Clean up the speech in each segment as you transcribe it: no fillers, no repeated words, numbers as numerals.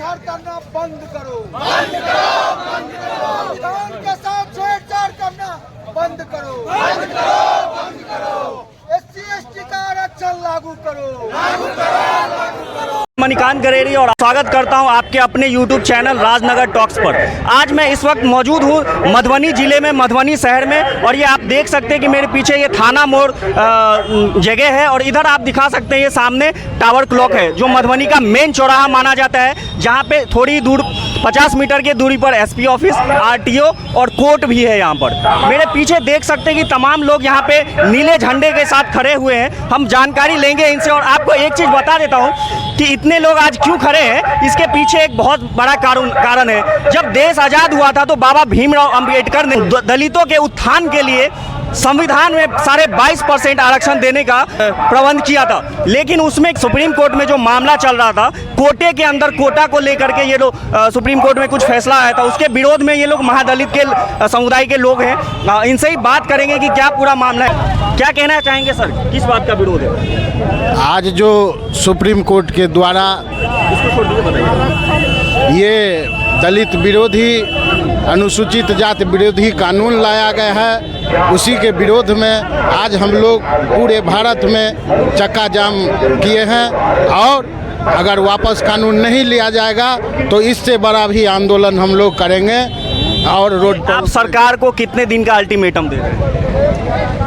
छेड़छाड़ करना बंद करो, बंद करो, बंद करो। संविधान के साथ छेड़छाड़ करना बंद करो, बंद करो, बंद करो। SC/ST का आरक्षण लागू करो, लागू करो, लागू करो। मणिकांत गरेड़ी और स्वागत करता हूं आपके अपने YouTube चैनल राजनगर टॉक्स पर। आज मैं इस वक्त मौजूद हूं मधुबनी जिले में, मधुबनी शहर में, और ये आप देख सकते हैं कि मेरे पीछे ये थाना मोड़ जगह है, और इधर आप दिखा सकते हैं ये सामने टावर क्लॉक है जो मधुबनी का मेन चौराहा माना जाता है, जहां पे थोड़ी दूर 50 मीटर की दूरी पर SP ऑफिस, RTO और कोर्ट भी है यहाँ पर। मेरे पीछे देख सकते हैं कि तमाम लोग यहाँ पे नीले झंडे के साथ खड़े हुए हैं। हम जानकारी लेंगे इनसे, और आपको एक चीज़ बता देता हूँ कि इतने लोग आज क्यों खड़े हैं, इसके पीछे एक बहुत बड़ा कारण है। जब देश आज़ाद हुआ था तो बाबा भीमराव अंबेडकर ने दलितों के उत्थान के लिए संविधान में 22.5% आरक्षण देने का प्रबंध किया था, लेकिन उसमें सुप्रीम कोर्ट में जो मामला चल रहा था, कोटे के अंदर कोटा को लेकर के ये लोग सुप्रीम कोर्ट में कुछ फैसला आया था, उसके विरोध में ये लोग महादलित के समुदाय के लोग हैं। इनसे ही बात करेंगे कि क्या पूरा मामला है। क्या कहना चाहेंगे सर, किस बात का विरोध है? आज जो सुप्रीम कोर्ट के द्वारा ये दलित विरोधी, अनुसूचित जाति विरोधी कानून लाया गया है, उसी के विरोध में आज हम लोग पूरे भारत में चक्का जाम किए हैं, और अगर वापस कानून नहीं लिया जाएगा तो इससे बड़ा भी आंदोलन हम लोग करेंगे। और रोड पर आप सरकार को कितने दिन का अल्टीमेटम दे रहे हैं?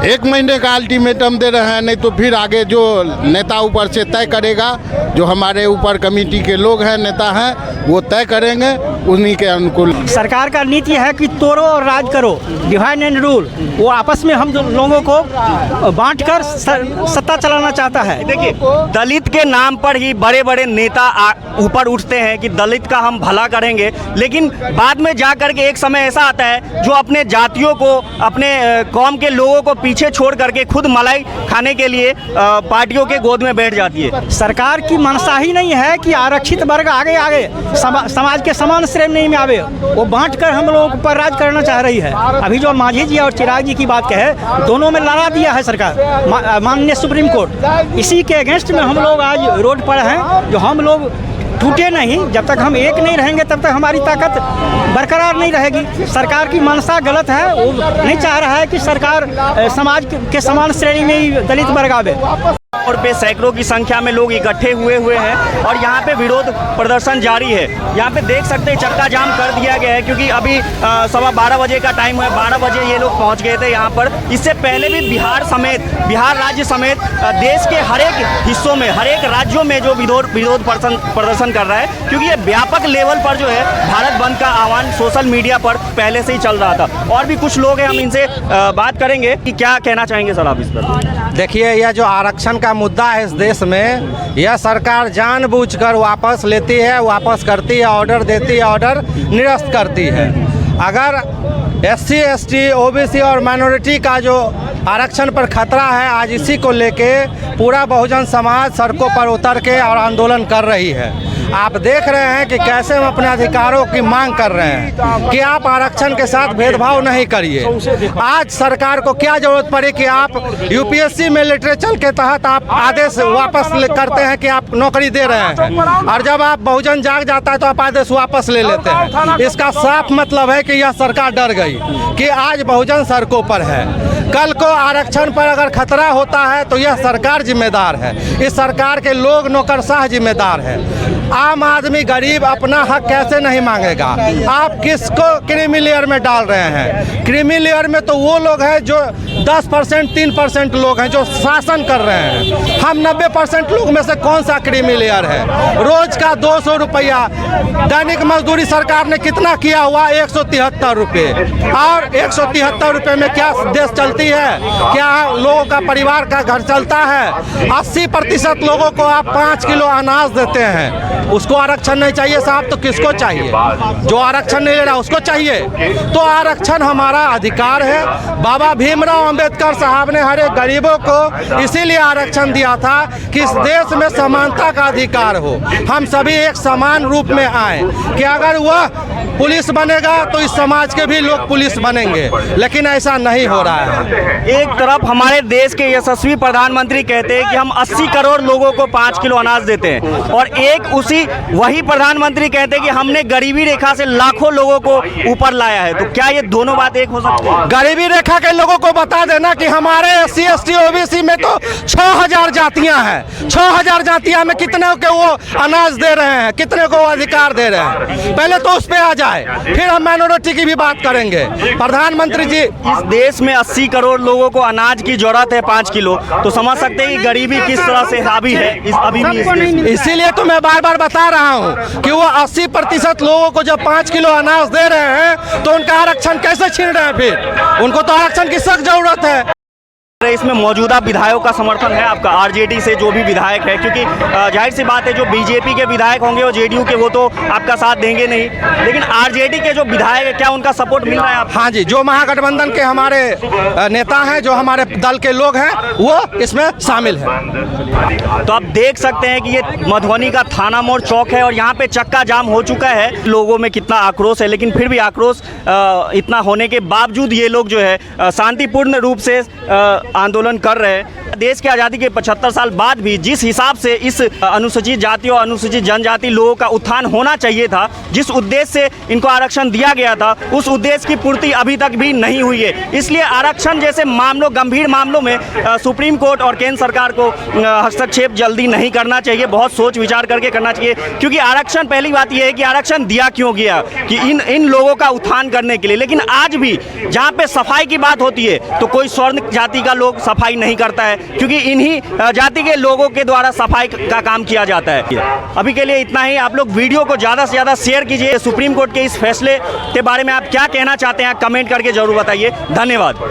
1 महीने का अल्टीमेटम दे रहे हैं, नहीं तो फिर आगे जो नेता ऊपर से तय करेगा, जो हमारे ऊपर कमेटी के लोग हैं, नेता हैं, वो तय करेंगे, उन्हीं के अनुकूल। सरकार का नीति है कि तोड़ो और राज करो, डिवाइड एंड रूल। वो आपस में हम लोगों को बांटकर सत्ता चलाना चाहता है। देखिए, दलित के नाम पर ही बड़े बड़े नेता ऊपर उठते हैं कि दलित का हम भला करेंगे, लेकिन बाद में जा कर के एक समय ऐसा आता है जो अपने जातियों को, अपने कौम के लोगों को पीछे छोड़ करके खुद मलाई खाने के लिए पार्टियों के गोद में बैठ जाती है। सरकार की मनसा ही नहीं है कि आरक्षित वर्ग आगे आगे समाज के समान श्रेणी में आवे, वो बांट कर हम लोगों पर राज करना चाह रही है। अभी जो मांझी जी और चिराग जी की बात कहे, दोनों में लड़ा दिया है सरकार, माननीय सुप्रीम कोर्ट। इसी के अगेंस्ट में हम लोग आज रोड पर हैं। जो हम लोग टूटे नहीं, जब तक हम एक नहीं रहेंगे तब तक हमारी ताकत बरकरार नहीं रहेगी। सरकार की मनसा गलत है, वो नहीं चाह रहा है कि सरकार समाज के समान श्रेणी में ही दलित वर्ग आवे। और पे सैकड़ों की संख्या में लोग इकट्ठे हुए हैं, और यहाँ पे विरोध प्रदर्शन जारी है। यहाँ पे देख सकते हैं चक्का जाम कर दिया गया है, क्योंकि अभी 12:15 बजे का टाइम है। 12 बजे ये लोग पहुँच गए थे यहाँ पर। इससे पहले भी बिहार राज्य समेत देश के हर एक हिस्सों में, हर एक राज्यों में जो विरोध प्रदर्शन कर रहा है, क्योंकि ये व्यापक लेवल पर जो है भारत बंद का आह्वान सोशल मीडिया पर पहले से ही चल रहा था। और भी कुछ लोग हैं, हम इनसे बात करेंगे कि क्या कहना चाहेंगे सर आप इस पर। देखिए, यह जो आरक्षण का मुद्दा है इस देश में, यह सरकार जानबूझकर वापस लेती है, वापस करती है, ऑर्डर देती है, ऑर्डर निरस्त करती है। अगर SC, ST, OBC और माइनॉरिटी का जो आरक्षण पर खतरा है, आज इसी को लेके पूरा बहुजन समाज सड़कों पर उतर के और आंदोलन कर रही है। आप देख रहे हैं कि कैसे हम अपने अधिकारों की मांग कर रहे हैं कि आप आरक्षण के साथ भेदभाव नहीं करिए। आज सरकार को क्या जरूरत पड़ी कि आप UPSC में लिटरेचर के तहत आप आदेश वापस करते हैं कि आप नौकरी दे रहे हैं, और जब आप बहुजन जाग जाता है तो आप आदेश वापस ले लेते हैं। इसका साफ मतलब है कि यह सरकार डर गई कि आज बहुजन सड़कों पर है। कल को आरक्षण पर अगर खतरा होता है तो यह सरकार जिम्मेदार है, इस सरकार के लोग नौकरशाह जिम्मेदार है। आम आदमी गरीब अपना हक कैसे नहीं मांगेगा? आप किसको क्रीमी लेयर में डाल रहे हैं? क्रीमी लेयर में तो वो लोग हैं जो 10%, 3% लोग हैं जो शासन कर रहे हैं। हम 90% लोग में से कौन सा क्रीमी लेयर है? रोज का 200 रुपया दैनिक मजदूरी सरकार ने कितना किया हुआ? 173 रुपये। और 173 रुपये में क्या देश चलती है? क्या लोगों का परिवार का घर चलता है? 80% लोगों को आप 5 किलो अनाज देते हैं, उसको आरक्षण नहीं चाहिए साहब, तो किसको चाहिए? जो आरक्षण नहीं ले रहा उसको चाहिए। तो आरक्षण हमारा अधिकार है। बाबा भीमराव अंबेडकर साहब ने हर एक गरीबों को इसीलिए आरक्षण दिया था कि इस देश में समानता का अधिकार हो, हम सभी एक समान रूप में आए, कि अगर वह पुलिस बनेगा तो इस समाज के भी लोग पुलिस बनेंगे, लेकिन ऐसा नहीं हो रहा है। एक तरफ हमारे देश के यशस्वी प्रधानमंत्री कहते हैं कि हम 80 करोड़ लोगों को 5 किलो अनाज देते हैं, और एक वही प्रधानमंत्री कहते हैं कि हमने गरीबी रेखा से लाखों लोगों को ऊपर लाया है। तो क्या ये दोनों बात एक हो सकती है? गरीबी रेखा के लोगों को बता देना कि हमारे SC ST OBC में तो 6000 जातियां हैं। 6000 जातियां में कितने को वो अनाज दे रहे हैं, कितने को अधिकार दे रहे हैं, पहले तो उस पे आ जाए, फिर हम माइनॉरिटी की भी बात करेंगे। प्रधानमंत्री जी, इस देश में 80 करोड़ लोगों को अनाज की जरूरत है 5 किलो, तो समझ सकते हैं कि गरीबी किस तरह से हावी है अभी भी इस देश में। इसीलिए तो मैं बार बार बता रहा हूँ कि वो 80% लोगों को जब 5 किलो अनाज दे रहे हैं तो उनका आरक्षण कैसे छीन रहे हैं? फिर उनको तो आरक्षण की सख्त जरूरत है। इसमें मौजूदा विधायकों का समर्थन है आपका, आरजेडी से जो भी विधायक है? क्योंकि जाहिर सी बात है जो बीजेपी के विधायक होंगे और जेडीयू के वो तो आपका साथ देंगे नहीं, लेकिन आरजेडी के जो विधायक है क्या उनका सपोर्ट मिल रहा है आपको? हाँ जी, जो महागठबंधन के हमारे नेता हैं, जो हमारे दल के लोग हैं, वो इसमें शामिल हैं। तो आप देख सकते हैं कि ये मधुबनी का थाना मोड़ चौक है और यहाँ पे चक्का जाम हो चुका है। लोगों में कितना आक्रोश है, लेकिन फिर भी आक्रोश इतना होने के बावजूद ये लोग जो है शांतिपूर्ण रूप से आंदोलन कर रहे हैं। देश की आज़ादी के 75 साल बाद भी जिस हिसाब से इस अनुसूचित जाति और अनुसूचित जनजाति लोगों का उत्थान होना चाहिए था, जिस उद्देश्य से इनको आरक्षण दिया गया था, उस उद्देश्य की पूर्ति अभी तक भी नहीं हुई है। इसलिए आरक्षण जैसे मामलों, गंभीर मामलों में सुप्रीम कोर्ट और केंद्र सरकार को हस्तक्षेप जल्दी नहीं करना चाहिए, बहुत सोच विचार करके करना चाहिए। क्योंकि आरक्षण, पहली बात यह है कि आरक्षण दिया क्यों गया, कि इन लोगों का उत्थान करने के लिए। लेकिन आज भी जहाँ पे सफाई की बात होती है तो कोई स्वर्ण जाति का लोग सफाई नहीं करता है, क्योंकि इन्हीं जाति के लोगों के द्वारा सफाई का काम किया जाता है। अभी के लिए इतना ही। आप लोग वीडियो को ज़्यादा से ज़्यादा शेयर कीजिए। सुप्रीम कोर्ट के इस फैसले के बारे में आप क्या कहना चाहते हैं कमेंट करके जरूर बताइए। धन्यवाद।